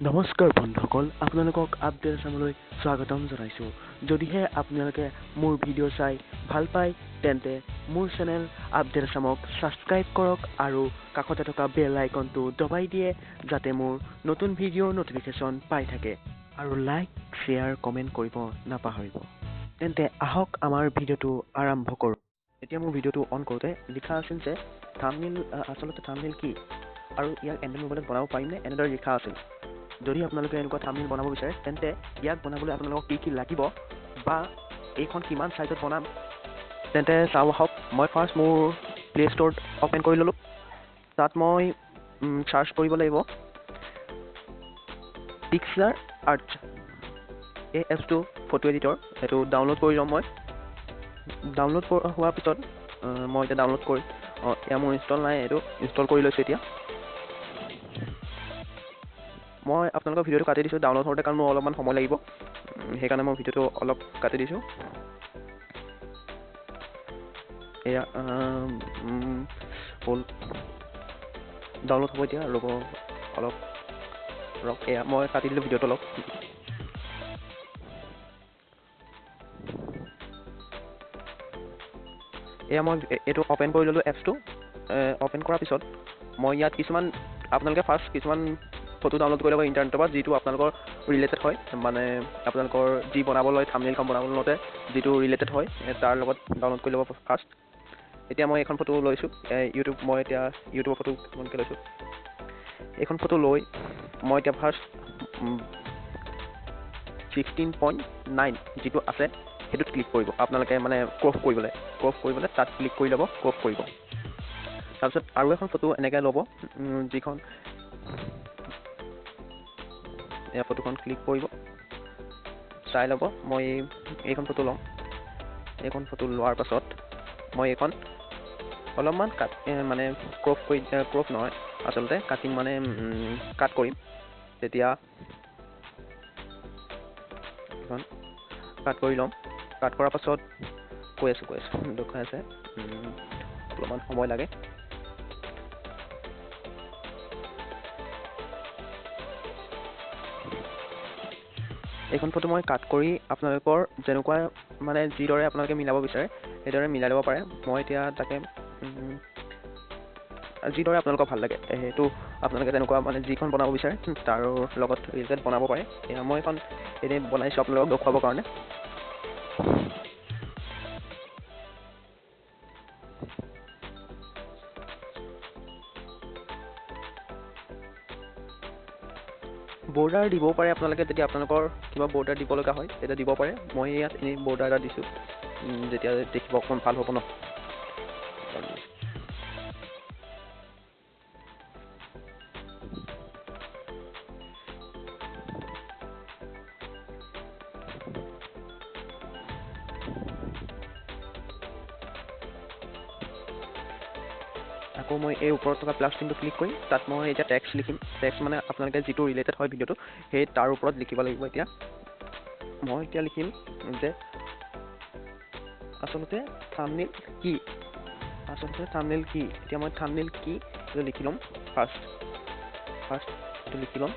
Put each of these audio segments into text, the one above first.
নমস্কাৰ বন্ধুসকল, আপোনালোকক আপডেট আছামলৈ স্বাগতম জনাইছোঁ। যদিহে আপোনালোকে মোৰ ভিডিঅ' চাই ভাল পায় তেন্তে মোৰ চেনেল আপডেট আছামক ছাবস্ক্ৰাইব কৰক আৰু কাষতে থকা বেল আইকনটো দবাই দিয়ে যাতে মোৰ নতুন ভিডিঅ'ৰ নটিফিকেশ্যন পাই থাকে আৰু লাইক, শ্বেয়াৰ, কমেণ্ট কৰিব নাপাহৰিব। তেন্তে আহক আমাৰ ভিডিঅ'টো আৰম্ভ কৰোঁ। এতিয়া মোৰ ভিডিঅ'টো অন কৰোঁতে লিখা আছিল যে থাম্বনেইল আচলতে থাম্বনেইল কি আৰু ইয়াক এণ্ড্ৰইড মোবাইলত বনাব পাৰিমনে এনেদৰে লিখা আছিল। যদি আপোনালোকে এনেকুৱা থাম্বনেইল বনাব বিচাৰে তেন্তে ইয়াক বনাবলৈ আপোনালোকক কি লাগিব বা এইখন কিমান চাইজত বনাম তেন্তে চাওঁ আহক। মই ফাৰ্ষ্ট মোৰ প্লে ষ্ট'ৰত অ'পেন কৰি ল'লোঁ। তাত মই চাৰ্চ কৰিব লাগিব পিক্সাৰ আৰ্ট, এই এপছটো ফটো এডিটৰ। এইটো ডাউনলোড কৰি ল'ম মই। ডাউনলোড হোৱাৰ পিছত মই এতিয়া ডাউনলোড কৰি এয়া মোৰ ইনষ্টল নাই, এইটো ইনষ্টল কৰি লৈছোঁ এতিয়া। মই আপোনালোকৰ ভিডিঅ'টো কাটি দিছোঁ ডাউনলোড হওঁতে, কাৰণ মোৰ অলপমান সময় লাগিব, সেইকাৰণে মই ভিডিঅ'টো অলপ কাটি দিছোঁ। এয়া হ'ল ডাউনলোড হ'ব এতিয়া, ৰ'ব অলপ ৰ'ব। এয়া মই কাটি দিলোঁ ভিডিঅ'টো অলপ। এয়া মই এইটো অ'পেন কৰি ল'লোঁ এপছটো। অ'পেন কৰাৰ পিছত মই ইয়াত আপোনালোকে ফাৰ্ষ্ট কিছুমান ফটো ডাউনলোড কৰি ল'ব ইণ্টাৰনেটৰ পৰা, যিটো আপোনালোকৰ ৰিলেটেড হয়, মানে আপোনালোকৰ যি বনাবলৈ থাম্বনেইলখন বনাবলৈ লওঁতে যিটো ৰিলেটেড হয় তাৰ লগত ডাউনলোড কৰি ল'ব ফাৰ্ষ্ট। এতিয়া মই এইখন ফটো লৈছোঁ, মই এতিয়া ইউটিউবৰ ফটো কিছুমানকৈ লৈছোঁ। এইখন ফটো লৈ মই এতিয়া ফাৰ্ষ্ট 16.9 যিটো আছে সেইটোত ক্লিক কৰিব আপোনালোকে, মানে ক্ৰপ কৰিবলৈ তাত ক্লিক কৰি ল'ব, ক্ৰপ কৰিব। তাৰপিছত আৰু এখন ফটো এনেকৈ ল'ব, যিখন এয়া ফটোখন ক্লিক কৰিব, চাই ল'ব। মই এইখন ফটো ল'ম। এইখন ফটো লোৱাৰ পাছত মই এইখন অলপমান মানে ক্ৰপ নহয় আচলতে কাটিং, মানে কাট কৰিম। তেতিয়া এইখন কাট কৰি ল'ম। কাট কৰাৰ পাছত কৈ আছোঁ দেখুৱাই আছে, অলপমান সময় লাগে। এইখন ফটো মই কাট কৰি আপোনালোকৰ যেনেকুৱা মানে যিদৰে আপোনালোকে মিলাব বিচাৰে সেইদৰে মিলাই ল'ব পাৰে। মই এতিয়া তাকে যিদৰে আপোনালোকৰ ভাল লাগে সেইটো আপোনালোকে তেনেকুৱা মানে যিখন বনাব বিচাৰে তাৰ লগত ৰিলেটেড বনাব পাৰে। এয়া মই এখন এনেই বনাইছোঁ আপোনালোকক দেখুৱাবৰ কাৰণে। বৰ্ডাৰ দিবও পাৰে আপোনালোকে, যদি আপোনালোকৰ কিবা বৰ্ডাৰ দিব লগা হয় তেতিয়া দিব পাৰে। মই ইয়াত এনেই বৰ্ডাৰ এটা দিছোঁ, যেতিয়া দেখিব অকণমান ভাল হ'ব ন। আকৌ মই এই ওপৰত থকা প্লাছ চিনটো ক্লিক কৰিম, তাত মই এতিয়া টেক্সট লিখিম। টেক্সট মানে আপোনালোকে যিটো ৰিলেটেড হয় ভিডিঅ'টো সেই তাৰ ওপৰত লিখিব লাগিব। এতিয়া মই লিখিম যে আচলতে থাম্বনেইল কি। এতিয়া মই থাম্বনেইল কি এইটো লিখি ল'ম। ফাৰ্ষ্ট এইটো লিখি ল'ম।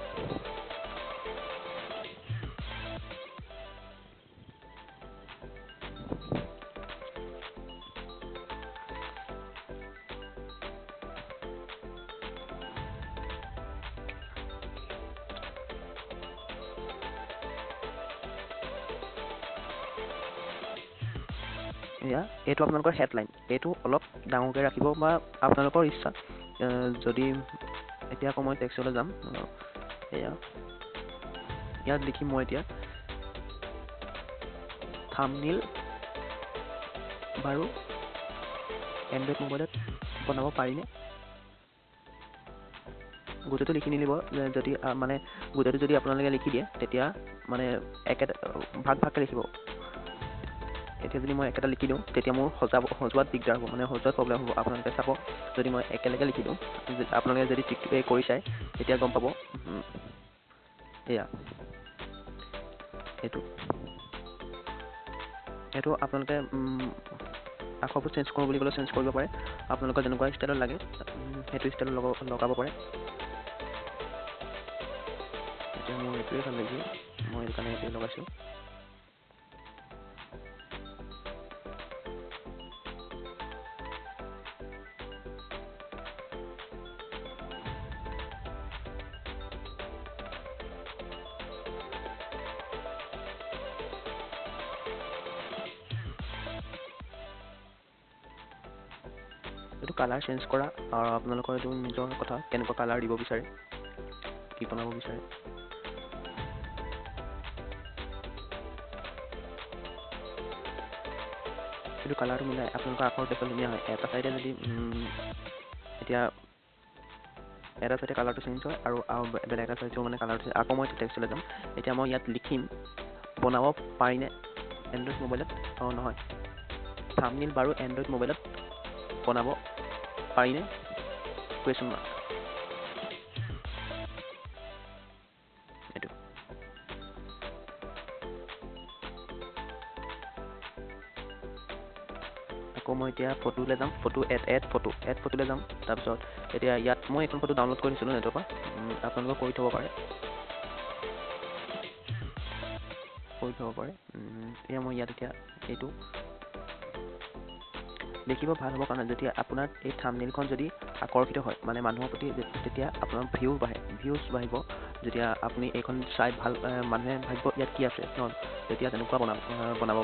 এয়া এইটো আপোনালোকৰ হেডলাইন, এইটো অলপ ডাঙৰকৈ ৰাখিব বা আপোনালোকৰ ইচ্ছা। যদি এতিয়া আকৌ মই টেক্সটলৈ যাম, এয়া ইয়াত লিখিম মই এতিয়া থাম্বনেইল বাৰু এণ্ড্ৰইড মোবাইলত বনাব পাৰিনে। গোটেইটো লিখি নিলিব, যদি মানে গোটেইটো যদি আপোনালোকে লিখি দিয়ে তেতিয়া মানে ভাগকৈ লিখিব। এতিয়া যদি মই একেটা লিখি দিওঁ তেতিয়া মোৰ সজোৱাত দিগদাৰ হ'ব, মানে সজোৱাত প্ৰব্লেম হ'ব। আপোনালোকে চাব, যদি মই একেলগে লিখি দিওঁ, আপোনালোকে যদি টিকটো কৰি চায় তেতিয়া গম পাব। এয়া এইটো আপোনালোকে আখৰবোৰ চেঞ্জ কৰোঁ বুলি ক'লে চেঞ্জ কৰিব পাৰে। আপোনালোকৰ যেনেকুৱা ষ্টাইলত লাগে সেইটো ষ্টাইলত লগাব পাৰে। এতিয়া মোৰ এইটোৱে ভাল লাগিছে মই সেইকাৰণে এইটোৱে লগাইছোঁ এইটো কালাৰ চেঞ্জ কৰা আৰু আপোনালোকৰ এইটো নিজৰ কথা কেনেকুৱা কালাৰ দিব বিচাৰে কি বনাব বিচাৰে এইটো কালাৰটো মিলাই আপোনালোকৰ আখৰ দেখুৱাই ধুনীয়া হয় এটা চাইডে যদি এতিয়া এটা চাইডে কালাৰটো চেঞ্জ হয় আৰু বেলেগ এটা চাইডেও মানে কালাৰটো আকৌ মই টেক্সটলৈ যাম এতিয়া মই ইয়াত লিখিম বনাব পাৰিনে এণ্ড্ৰইড মোবাইলত অঁ নহয় থাম্বনেইল বাৰু এণ্ড্ৰইড মোবাইলত বনাব পাৰিনে কুৱেশ্যন মাৰ্ক এইটো আকৌ মই এতিয়া ফটোলৈ যাম ফটো এড ফটোলৈ যাম তাৰপিছত এতিয়া ইয়াত মই এখন ফটো ডাউনলোড কৰি দিছিলোঁ নেটৰ পৰা আপোনালোকে কৰি থ'ব পাৰে এতিয়া মই ইয়াত এতিয়া এইটো দেখিব ভাল হ'ব কাৰণে যেতিয়া আপোনাৰ এই থাম্বনেইলখন যদি আকৰ্ষিত হয় মানে মানুহৰ প্ৰতি তেতিয়া আপোনাৰ ভিউজ বাঢ়িব যেতিয়া আপুনি এইখন চাই ভাল মানুহে ভাবিব ইয়াত কি আছে ন তেতিয়া তেনেকুৱা বনাব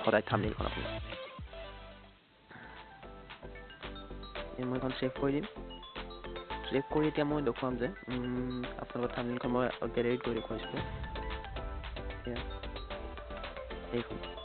সদায় থাম্বনেইলখন আপুনি মই এখন ছেভ কৰি দিম ছেভ কৰি এতিয়া মই দেখুৱাম যে আপোনালোকৰ থাম্বনেইলখন মই গেলেৰীত গৈ দেখুৱাইছিলোঁ এইখন